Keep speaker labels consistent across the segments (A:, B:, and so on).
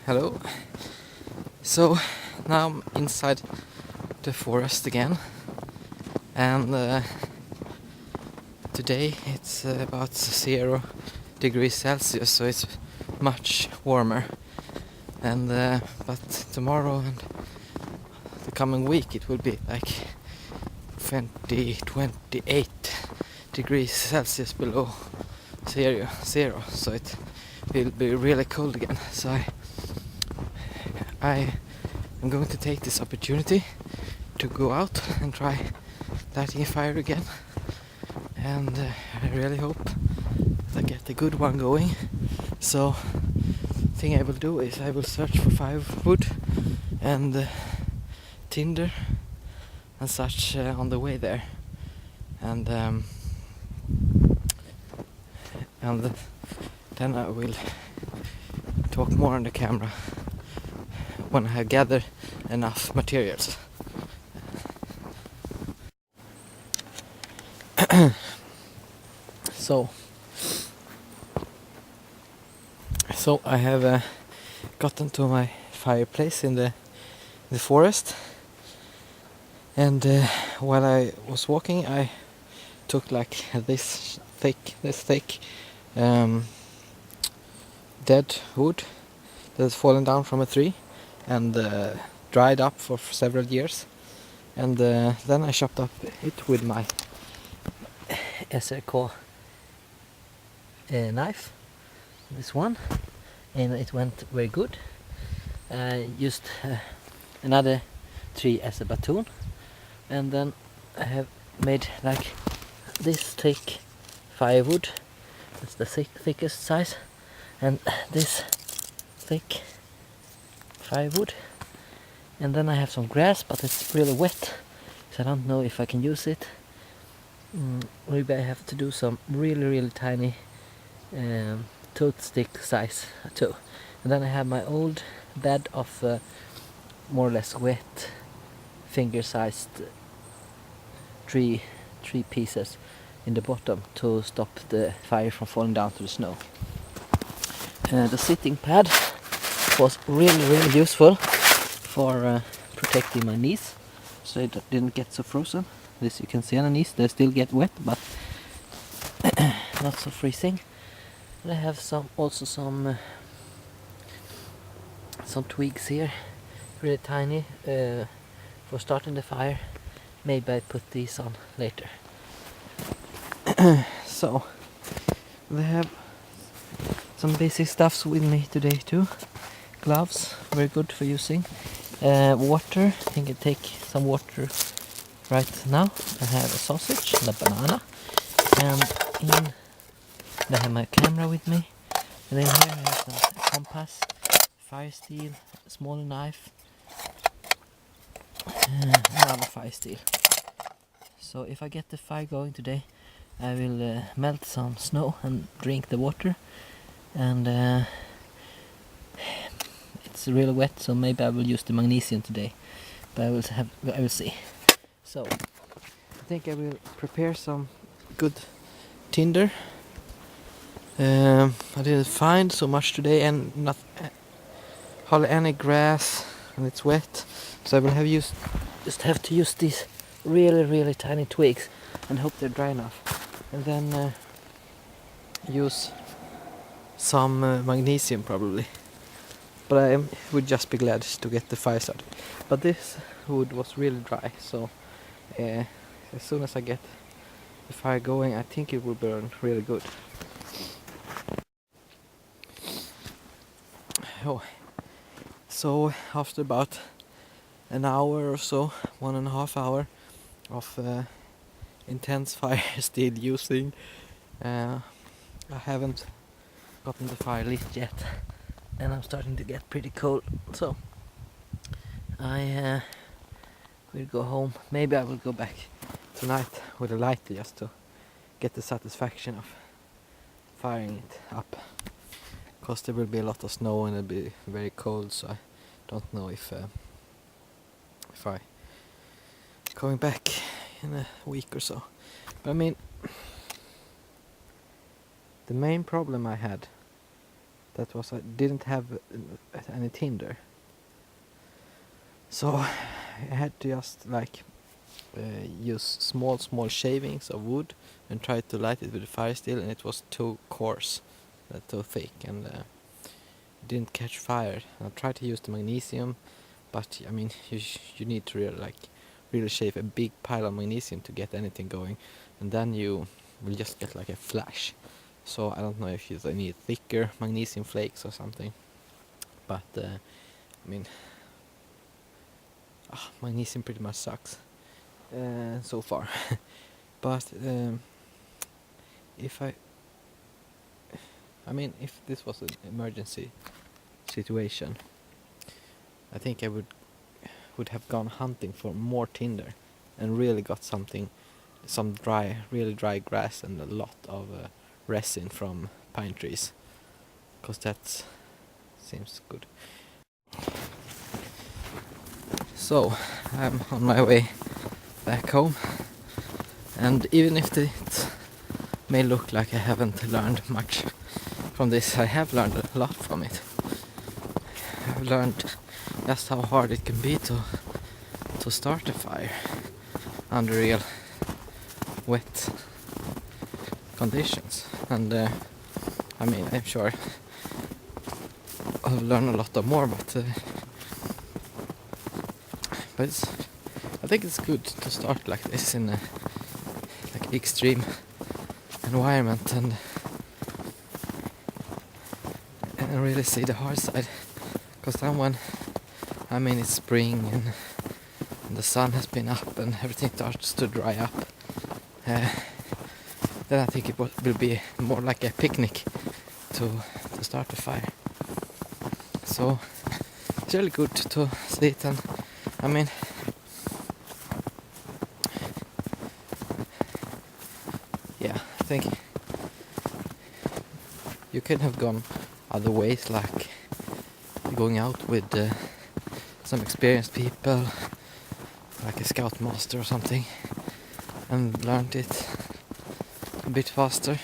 A: Hello. So now I'm inside the forest again, and today it's about 0 degrees Celsius, so it's much warmer. And but tomorrow and the coming week it will be like 28 degrees Celsius below zero, so it will be really cold again. So I am going to take this opportunity to go out and try lighting a fire again, and I really hope that I get a good one going. So the thing I will do is I will search for firewood and tinder and such on the way there, and then I will talk more on the camera when I have gathered enough materials. So I have gotten to my fireplace in the forest, and while I was walking I took like this thick dead wood that has fallen down from a tree and dried up for several years, and then I chopped up it with my SRK knife, this one, and it went very good. I used another tree as a baton, and then I have made like this thick firewood. That's the thickest size, and this thick firewood, and then I have some grass, but it's really wet, so I don't know if I can use it. Maybe I have to do some really tiny toad stick size too. And then I have my old bed of more or less wet finger-sized tree pieces in the bottom to stop the fire from falling down to the snow. The sitting pad was really useful for protecting my knees, so it didn't get so frozen. This you can see on the knees, they still get wet, but not so freezing. And I have also some twigs here, really tiny, for starting the fire. Maybe I put these on later. So they have some basic stuffs with me today too. Gloves, very good for using. Water, I think I take some water right now. I have a sausage and a banana, and I have my camera with me, and then here I have some compass, fire steel, a small knife, another fire steel. So if I get the fire going today, I will melt some snow and drink the water, and it's really wet, so maybe I will use the magnesium today, but I will see. So I think I will prepare some good tinder. I didn't find so much today, and not hardly any grass, and it's wet, so I will just have to use these really tiny twigs and hope they're dry enough, and then use some magnesium probably. But I would just be glad to get the fire started. But this wood was really dry, so as soon as I get the fire going, I think it will burn really good. Oh. So after about an hour or so, 1.5 hours of intense fire still using, I haven't gotten the fire lit yet, and I'm starting to get pretty cold, so I will go home. Maybe I will go back tonight with a lighter just to get the satisfaction of firing it up, because there will be a lot of snow and it'll be very cold, so I don't know if I coming back in a week or so. But I mean, The main problem I had, that was I didn't have any tinder. So I had to just like use small shavings of wood and try to light it with a fire still, and it was too coarse, too thick, and it didn't catch fire. I tried to use the magnesium, but I mean you need to really shave a big pile of magnesium to get anything going, and then you will just get like a flash. So I don't know if you need thicker magnesium flakes or something, but I mean magnesium pretty much sucks so far. But if this was an emergency situation, I think I would have gone hunting for more tinder and really got some really dry grass and a lot of resin from pine trees, because that seems good. So I'm on my way back home, and even if it may look like I haven't learned much from this, I have learned a lot from it. I've learned just how hard it can be to start a fire under real wet conditions, and I'm sure I'll learn a lot more, but I think it's good to start like this in a extreme environment and really see the hard side, because then when it's spring and the sun has been up and everything starts to dry up, then I think it will be more like a picnic to start a fire. So it's really good to see it, and I think you could have gone other ways, like going out with some experienced people, like a scoutmaster or something, and learned it a bit faster,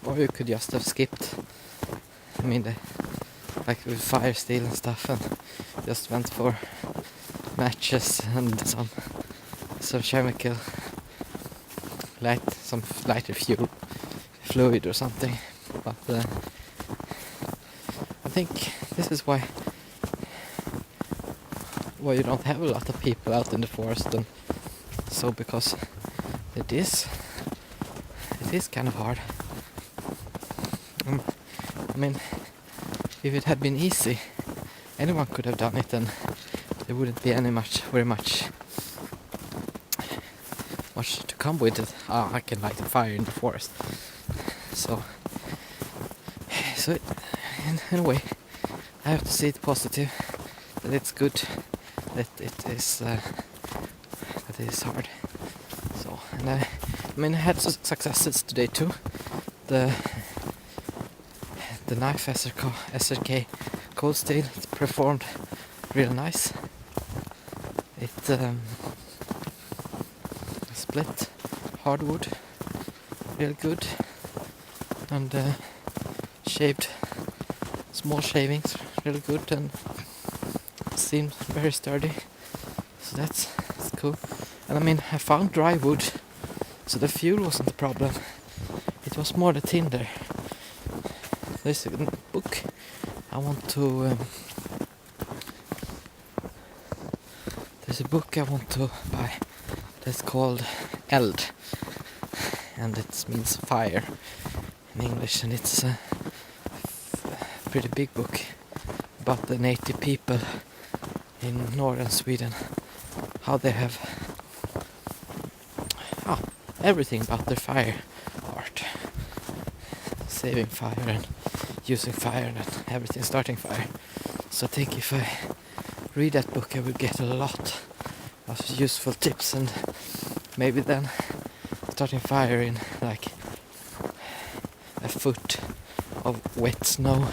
A: or you could just have skipped like with fire steel and stuff, and just went for matches and some chemical some lighter fluid or something. But I think this is why you don't have a lot of people out in the forest, and so because it is kind of hard. If it had been easy, anyone could have done it, and there wouldn't be very much to come with it. I can light a fire in the forest. So in a way, I have to see it positive, that it's good, that it is hard. So, and I had successes today too. The knife SRK cold steel, it performed real nice. It split hardwood real good, and shaved small shavings really good, and seemed very sturdy. So that's cool. And I found dry wood, so the fuel wasn't the problem. It was more the tinder. There's a book I want to buy that's called Eld, and it means fire in English, and it's a pretty big book about the native people in northern Sweden, how they have everything about their fire art, saving fire and using fire and everything, starting fire. So I think if I read that book, I will get a lot of useful tips, and maybe then starting fire in like a foot of wet snow